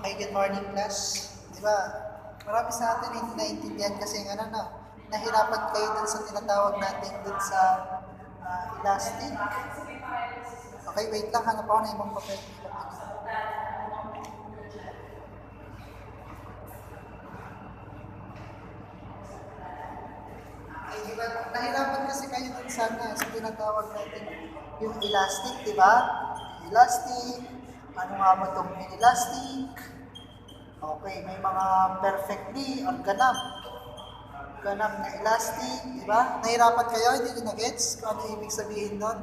Okay, good morning class. Di ba, marami sa atin hindi naiintindihan kasi nga nahirapan kayo dun sa tinatawag natin dun sa elastic. Okay, wait lang, hanap ako na ibang papel. Okay, di ba, nahirapan kasi kayo dun sa tinatawag natin yung elastic, di ba? Elastic, ano nga ba itong inelastic? Okay, may mga perfectly or ganap na elastic, di ba? Nahirapan kayo, hindi nyo na-gets kung ano ibig sabihin nun.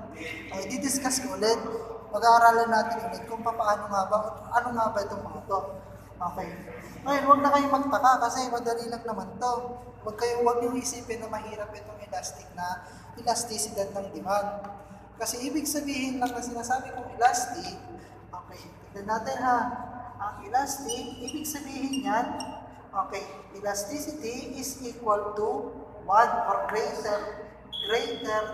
Okay, di-discuss ko ulit. Mag-aaralan natin ulit kung ano nga ba itong mga to. Okay. Ngayon, huwag na kayong magtaka kasi madali lang naman to. Huwag nyo isipin na mahirap itong elastic na elasticidad ng demand. Kasi ibig sabihin lang na sinasabi kong elastic, okay, tignan natin ha. Ang elastic, ibig sabihin yan, okay, elasticity is equal to 1 or greater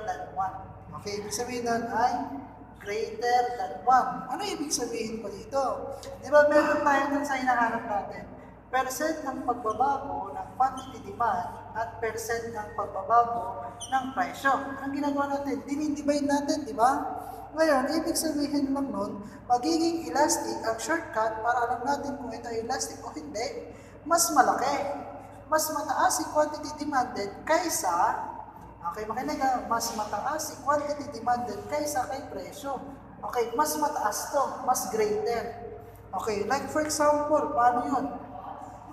than 1. Okay, ibig sabihin nun ay greater than 1. Ano ibig sabihin ko dito? Di ba meron tayo dun sa hinahanap natin? Percent ng pagbabago ng quantity demand at percent ng pagbabago ng presyo. Anong ginagawa natin? Dinidivide natin, di ba? Ngayon, ibig sabihin lang nun, magiging elastic ang shortcut para alam natin kung ito ay elastic o hindi, mas malaki. Mas mataas si quantity demanded kaysa, okay, makinig ha, mas mataas si quantity demanded kaysa kay presyo. Okay, mas mataas to, mas greater. Okay, like for example, paano yun?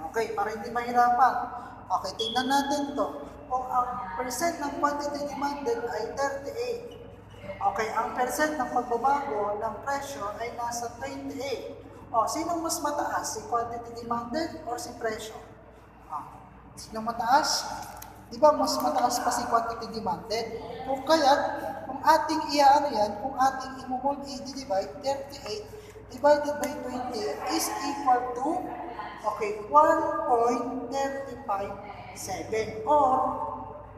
Okay, para hindi mahirapan. Okay, tingnan natin to. Kung ang percent ng quantity demanded ay 38, okay, ang percent ng pagbabago ng presyo ay nasa 28. O, sinong mas mataas? Si quantity demanded or si presyo? Sinong mataas? Di ba mas mataas pa si quantity demanded? Kung kung ating kung ating i-divide, 38 divided by 20 is equal to, okay, 1.357 or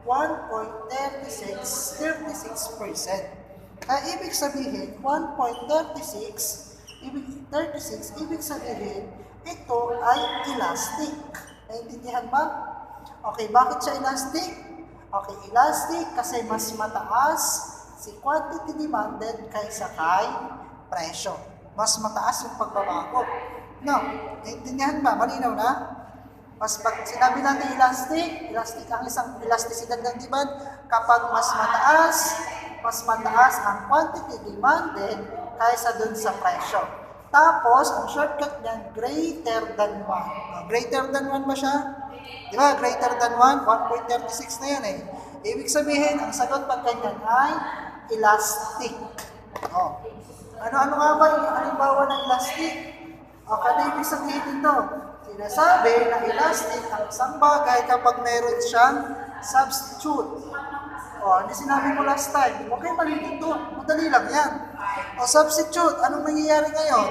1.36%. Ibig sabihin, 1.36, ibig sabihin, ito ay elastic. Naintindihan ba? Okay, bakit siya elastic? Okay, elastic kasi mas mataas si quantity demanded kaysa kay presyo. Mas mataas yung pagbabago. No, naintindihan ba? Malinaw na? Mas pag sinabi natin elastic ang isang elasticidad ng demand kapag mas mataas ang quantity demanded kaysa dun sa presyo. Tapos, ang shortcut niyan, greater than 1. Greater than 1 ba siya? Di ba? Greater than 1, 1.36 na yan eh. Ibig sabihin, ang sagot pag ganyan ay elastic. Oh. Ano nga ba yung halimbawa ng elastic? Ano ibig sabihin dito? Sinasabi na elastic ang isang bagay kapag meron siyang substitute. Ano sinabi mo last time? Huwag kayo malilito. Madali lang yan. Substitute. Anong nangyayari ngayon?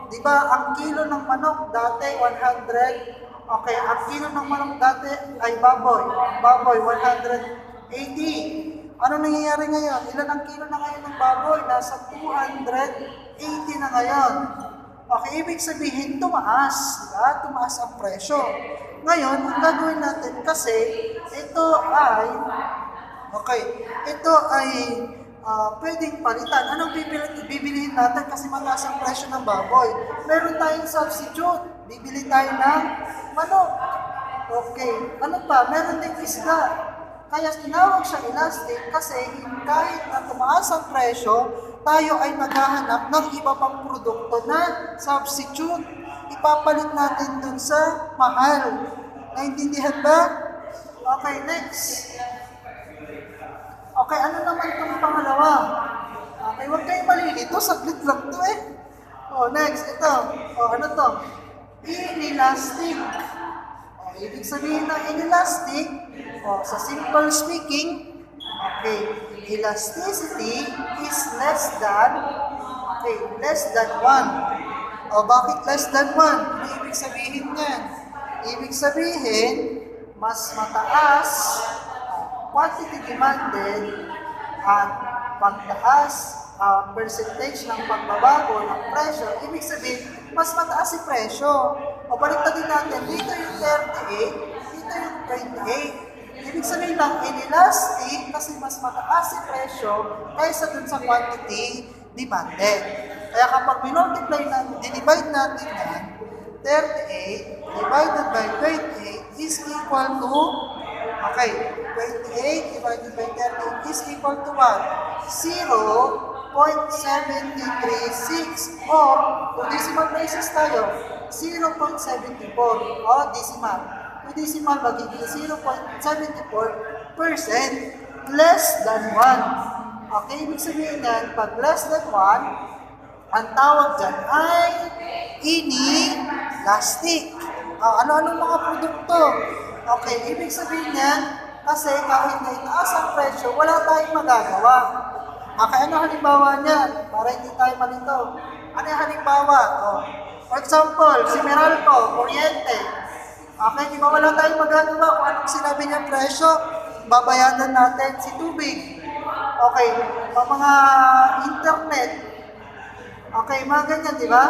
Di ba, ang kilo ng manok dati 100. Okay, ang kilo ng manok dati ay baboy. Baboy, 180. Ano nangyayari ngayon? Ilan ang kilo na ngayon ng baboy? Nasa 280 na ngayon. Okay, ibig sabihin, tumaas. Diba? Tumaas ang presyo. Ngayon, ang gagawin natin kasi, ito ay pwedeng palitan. Anong bibilihin natin kasi mataas ang presyo ng baboy? Meron tayong substitute. Bibili tayo ng manok. Okay. Ano pa? Meron ding isda. Kaya tinawag siyang elastic kasi kahit na tumaas ang presyo, tayo ay maghahanap ng iba pang produkto na substitute. Ipapalit natin dun sa mahal. Naintindihan ba? Okay, next. Okay, ano naman itong pangalawa? Okay, huwag kayong malilito. Saglit lang to eh. Next. Ito. Ano to? Inelastic. Ibig sabihin ng inelastic, sa simple speaking, okay, elasticity is less than 1. Bakit less than 1? Ano ibig sabihin niyan? Ibig sabihin, mas mataas quantity demanded at pagtaas percentage ng pagbabago ng presyo, ibig sabihin, mas mataas si presyo. O baliktad din natin, dito yung 38, dito yung 28. Ibig sabihin lang, inelastic kasi mas mataas si presyo kaysa dun sa quantity demanded. Kaya kapag minultiply natin, dinivide natin yan, 38 divided by 28 is equal to, okay, 28 divided by 38 is equal to what? 0.736 or kung decimal places tayo, 0.74 o decimal. Kung decimal magiging 0.74% less than 1. Okay, ibig sabihin yan, pag less than 1, ang tawag dyan ay inelastic. Ano-anong mga produkto? Okay, ibig sabihin yan, kasi kahit na itaas ang presyo, wala tayong magagawa. Okay, ano halimbawa niyan? Para hindi tayo malito. Ano yung halimbawa? For example, si Meralco, kuryente. Okay, di ba wala tayong magagawa kung anong sinabi niyang presyo? Babayadan natin si tubig. Okay, mga internet. Okay, mga ganyan, di ba?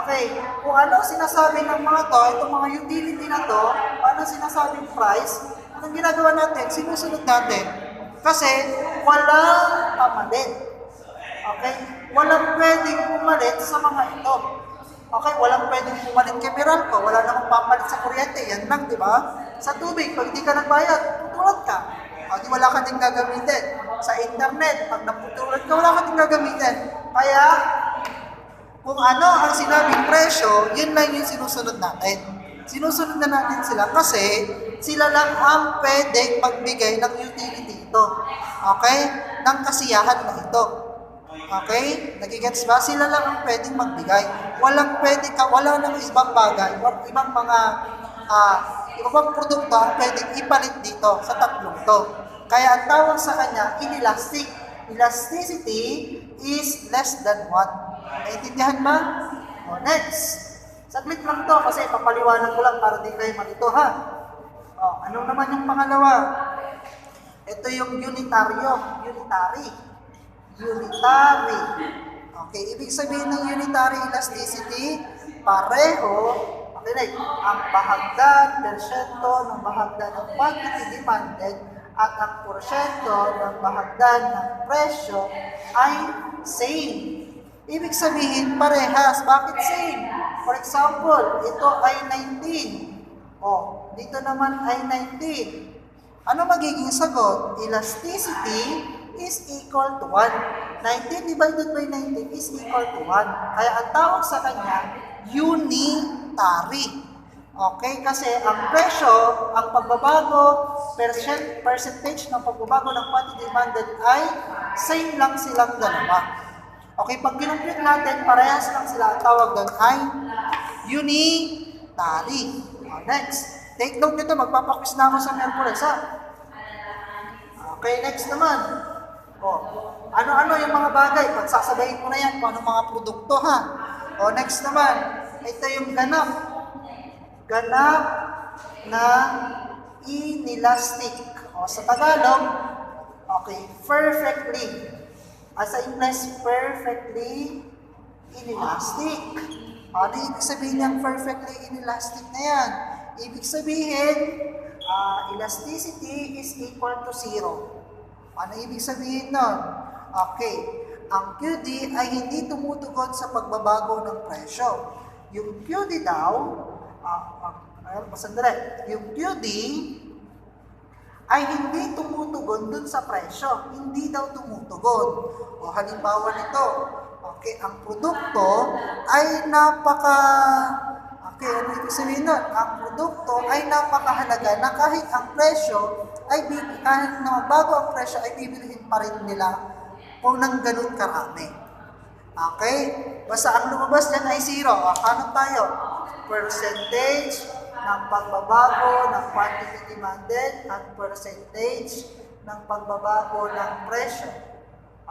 Okay, kung ano sinasabi ng mga to, itong mga utility na to, ano sinasabing price, anong ginagawa natin? Sinusunod natin. Kasi walang pamalit. Okay? Walang pwedeng pumalit sa mga ito. Okay? Walang pwedeng pumalit kay Meralco. Wala namang papalit sa kuryente. Yan lang, di ba? Sa tubig, pag di ka nagbayad, tutulad ka. O, di wala ka din gagamitin. Sa internet, pag naputulad ka, wala ka din gagamitin. Kaya, kung ano ang sinabing presyo, yun lang yung sinusunod natin. Sinusunod na natin sila kasi sila lang ang pwedeng magbigay ng utility ito. Okay? Ng kasiyahan na ito. Okay? Nagigets ba? Sila lang ang pwedeng magbigay. Walang wala nang ibang bagay, ibang mga ibang produkto ang pwedeng ipalit dito sa tatlong to. Kaya ang tawag sa kanya, inelastic. Elasticity is less than 1. Naintindihan ba? O, next. Saglit lang to kasi papaliwanag ko lang para di kayo malito, ha? O, ano naman yung pangalawa? Ito yung unitaryo. Unitary. Okay, ibig sabihin ng unitary elasticity, pareho, okay, ang bahagdan, persyento ng bahagdan ng quantity demanded at ang porsyento ng bahagdan ng presyo ay same. Ibig sabihin, parehas. Bakit same? For example, ito ay 19. Dito naman ay 19. Ano magiging sagot? Elasticity is equal to 1. 19 divided by 19 is equal to 1. Kaya ang tawag sa kanya, unitary. Okay? Kasi ang presyo, ang pagbabago, percentage ng pagbabago ng quantity demanded ay same lang silang dalawa. Okay, pag kinumpute natin, parehas lang sila. Ang tawag doon ay unitary. Next, take note nito, magpapakwis na ako sa Merkules, ha? Okay, next naman. Ano-ano yung mga bagay? Pagsasabayin ko na yan kung anong mga produkto, ha? Next naman, ito yung ganap. Ganap na inelastic. Sa Tagalog, okay, perfectly. Sa English, perfectly inelastic. Ano ibig sabihin niyang perfectly inelastic na yan? Ibig sabihin, elasticity is equal to 0. Ano ibig sabihin nun? Okay, ang QD ay hindi tumutugon sa pagbabago ng presyo. Yung QD daw, yung QD ay hindi tumutugon dun sa presyo. Hindi daw tumutugon. Halimbawa nito, okay, ang produkto ay ano ibig sabihin nun? Ang produkto ay napakahalaga na kahit ang presyo ay kahit na bago ang presyo ay bibilihin pa rin nila kung nang ganun karami. Okay? Basta ang lumabas dyan ay 0. Hanap tayo. Percentage ng pagbabago ng quantity demanded at percentage ng pagbabago ng presyo.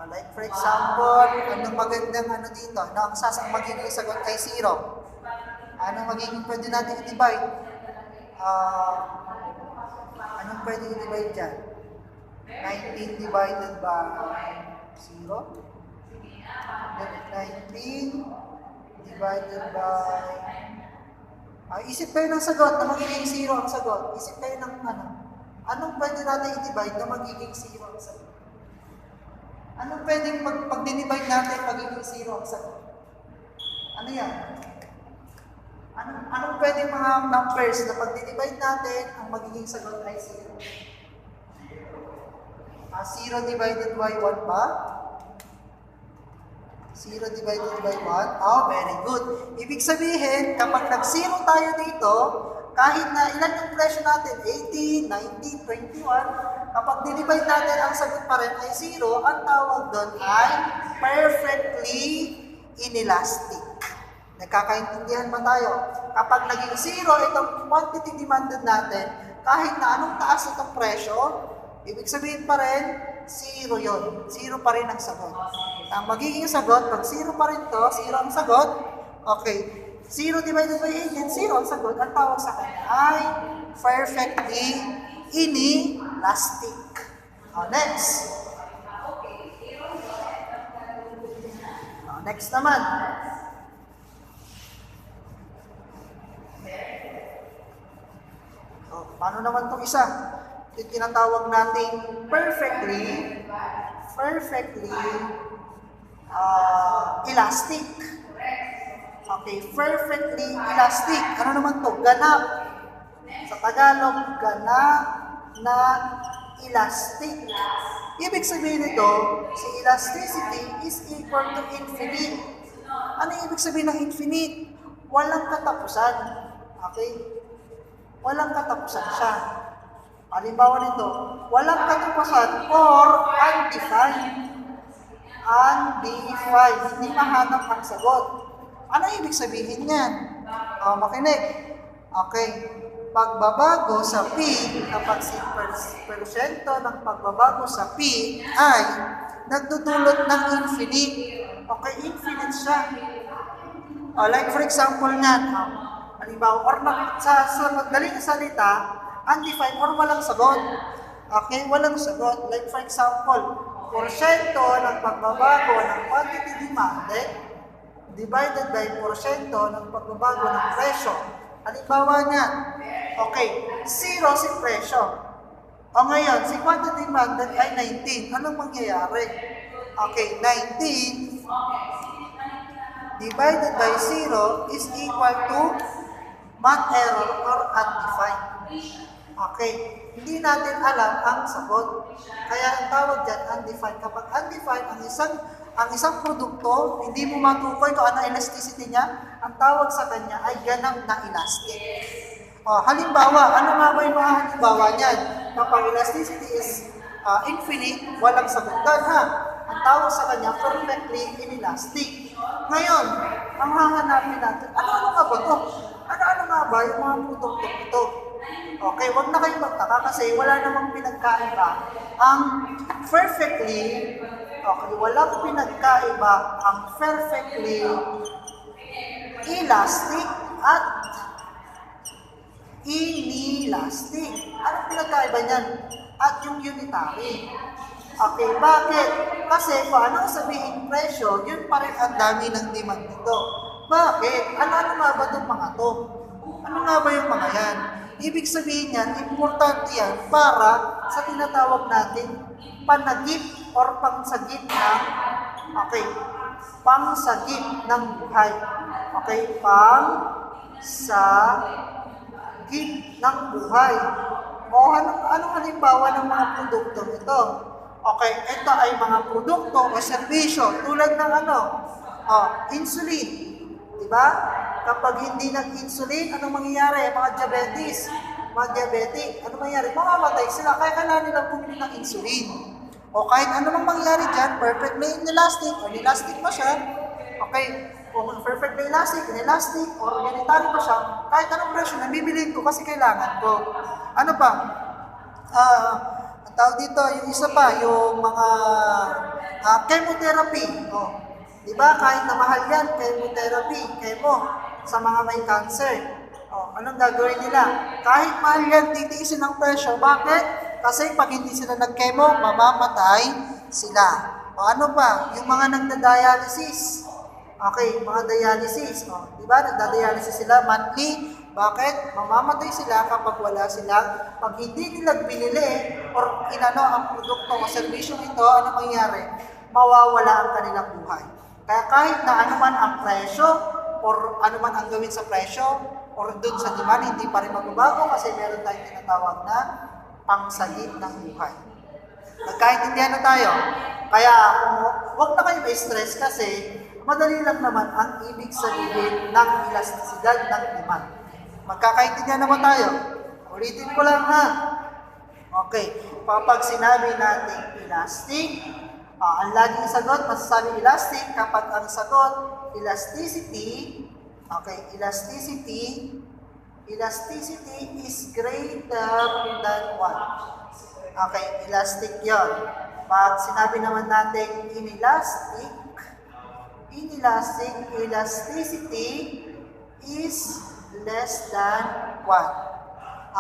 Like for example, anong magandang dito? Ang magiging sagot ay 0. Anong magiging pwede natin i-divide? Anong pwede i-divide dyan? 19 divided by 0? 19 divided by... isip kayo ng sagot na magiging 0 ang sagot. Isip kayo ng ano. Anong pwede natin i-divide na magiging 0 ang sagot? Anong pwedeng pag-divide natin magiging 0 ang sagot? Ano yan? Anong pwedeng mga numbers na pag-divide natin ang magiging sagot ay 0? 0 divided by 1 ba? 0 divided by 1? Oh, very good. Ibig sabihin, kapag nag-0 tayo dito, kahit na ilan yung presyo natin, 18, 19, 21, kapag dinivide natin, ang sagot pa rin ay 0, ang tawag doon ay perfectly inelastic. Nagkakaintindihan ba tayo? Kapag naging 0 itong quantity demanded natin, kahit na anong taas itong presyo, ibig sabihin pa rin, 0 yun. 0 pa rin ang sagot. Ang magiging sagot, pag 0 pa rin to, 0 ang sagot, okay, 0 divided by 18, 0 ang sagot, ang tawag sa kanya ay perfectly inelastic. Next. Next naman. Paano naman itong isa? Yung tinatawag nating perfectly elastic. Okay, perfectly elastic. Ano naman to? Ganap. Sa Tagalog, ganap na elastic. Ibig sabihin nito, si elasticity is equal to infinite. Ano ibig sabihin ng infinite? Walang katapusan. Okay? Walang katapusan siya. Halimbawa nito, walang katapusan or undefined. Undefined. Hindi mahanap ang sagot. Ano ibig sabihin niyan? Makinig. Okay. Pagbabago sa P, kapag si persyento ng pagbabago sa P ay nagdudulot ng infinite. Okay, infinite siya. Like for example nga, halimbawa, or sa madaling salita, undefined or walang sagot. Okay, walang sagot. Like for example, porsyento ng pagbabago ng quantity demanded divided by porsyento ng pagbabago ng presyo. Halimbawa niya, okay, 0 si presyo. O ngayon, si quantity demanded ay 19. Anong mangyayari? Okay, 19 divided by 0 is equal to math error or undefined. Okay, hindi natin alam ang sagot. Kaya ang tawag dyan, undefined. Kapag undefined, ang isang produkto, hindi mo matukoy kung ano elasticity niya, ang tawag sa kanya ay ganap na elastic. Halimbawa, ano nga ba yung mga halimbawa niyan? Kapag elasticity is infinite, walang sagot doon, ha? Ang tawag sa kanya, perfectly inelastic. Ngayon, ang hahanapin natin, ano nga ba ito? Ano nga ba yung mga produkto ito? Okay, wag na kayong magtaka kasi wala namang pinagkaiba. Ang perfectly, okay, walang pinagkaiba ang perfectly elastic at inelastic. Anong pinagkaiba niyan? At yung unitary. Okay, bakit? Kasi kung ano sabihin presyo, yun pa rin ang dami ng demand nito. Bakit? Ano nga ba itong mga to? Ano nga ba yung mga yan? Ibig sabihin yan, importante yan para sa tinatawag natin panagip or pangsagip ng, okay, pangsagip ng buhay. Okay, pangsagip ng buhay. O anong halimbawa ng mga produkto ito? Okay, ito ay mga produkto o serbisyo tulad ng insulin. Diba? Kapag hindi nag-insulin, anong mangyayari? Mga diabetes, mga diabetic, anong mangyayari? Mamamatay sila, kaya kailangan nilang bumili ng insulin. O kahit ano mang mangyayari dyan, perfectly inelastic, o inelastic pa siya, okay, kung perfectly elastic, inelastic, or unitary pa siya, kahit anong presyo, nabibilin ko kasi kailangan ko. Ano pa? Ang tawag dito, yung isa pa, yung mga chemotherapy. Diba? Kahit na mahal yan, chemotherapy, chemo, sa mga may cancer. Anong gagawin nila? Kahit mahal yan, titiisin ang presyo. Bakit? Kasi pag hindi sila nag-chemo, mamamatay sila. O ano pa? Yung mga nagda-dialysis. Okay, mga dialysis. O, di ba? Nagda-dialysis sila monthly. Bakit? Mamamatay sila kapag wala silang, pag hindi nila binili or inano ang produkto o servisyo ito, ano mangyayari? Mawawala ang kanilang buhay. Kaya kahit na ano man ang presyo or ano man ang gawin sa presyo or dun sa demand, hindi pa rin magbabago kasi meron tayong tinatawag na pangsagip ng buhay. Nagkaintindihan na tayo. Kaya huwag na kayo ma-stress kasi madali lang naman ang ibig sabihin ng elastisidad ng demand. Magkakaintindihan naman tayo. Ulitin ko lang ha. Okay. Kapag sinabi natin elastic, ang laging sagot, masasabi elastic kapag ang sagot, elasticity, okay, elasticity is greater than what? Okay, elastic yon. Pag sinabi naman natin inelastic, elasticity is less than 1.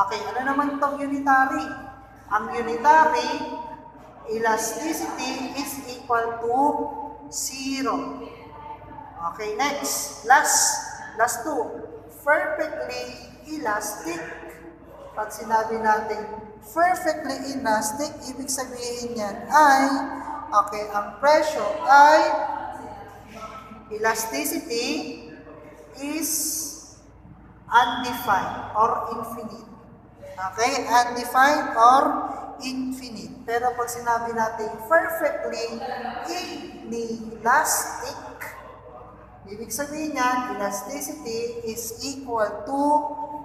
Okay, ano naman itong unitary? Ang unitary, elasticity is equal to 0. Okay, next. Last two. Perfectly elastic. Pag sinabi natin perfectly elastic, ibig sabihin yan ay, okay, ang pressure ay elasticity is undefined or infinite. Okay? Undefined or infinite. Pero pag sinabi natin perfectly inelastic, ibig sabihin niyan, elasticity is equal to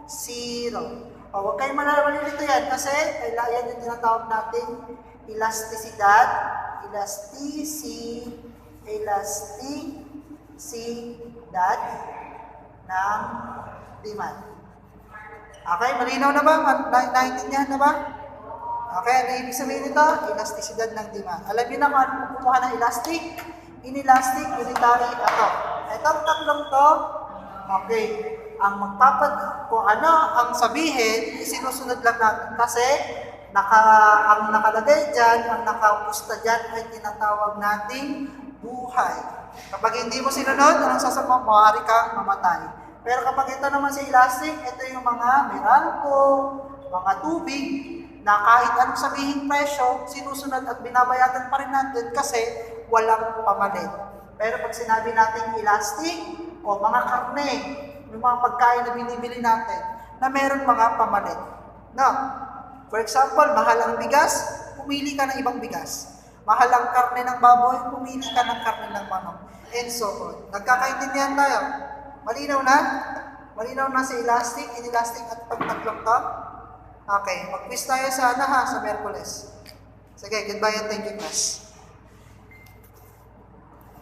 0. O, huwag kayong malilito yan kasi yan yung tinatawag natin elasticidad ng demand. Okay, malinaw na ba? Naintindihan na ba? Okay, ano ibig sabihin nito? Elasticidad ng demand. Alam niyo na kung ano kumuha ng elastic? Inelastic, unitary, ito. Itong tatlong to, okay, ang kung ano ang sabihin, sinusunod lang natin kasi ang nakalagay dyan, ang nakapusta dyan ay tinatawag nating buhay. Kapag hindi mo sinunod, anong sasabihin mo? Maaari kang mamatay. Pero kapag ito naman si elastic, ito yung mga Meralco, mga tubig, na kahit anong sabihin presyo, sinusunod at binabayadan pa rin natin kasi walang pamalit. Pero pag sinabi natin elastic, o mga karne, yung mga pagkain na binibili natin, na meron mga pamalit. No? For example, mahal ang bigas, pumili ka ng ibang bigas. Mahal ang karne ng baboy, pumili ka ng karne ng manok. And so on. Nagkakaintindihan tayo. Malinaw na? Malinaw na si elastic, inelastic at pagtatlong to? Okay, mag-quiz tayo sa sa Merkules. Sige, goodbye and thank you, class.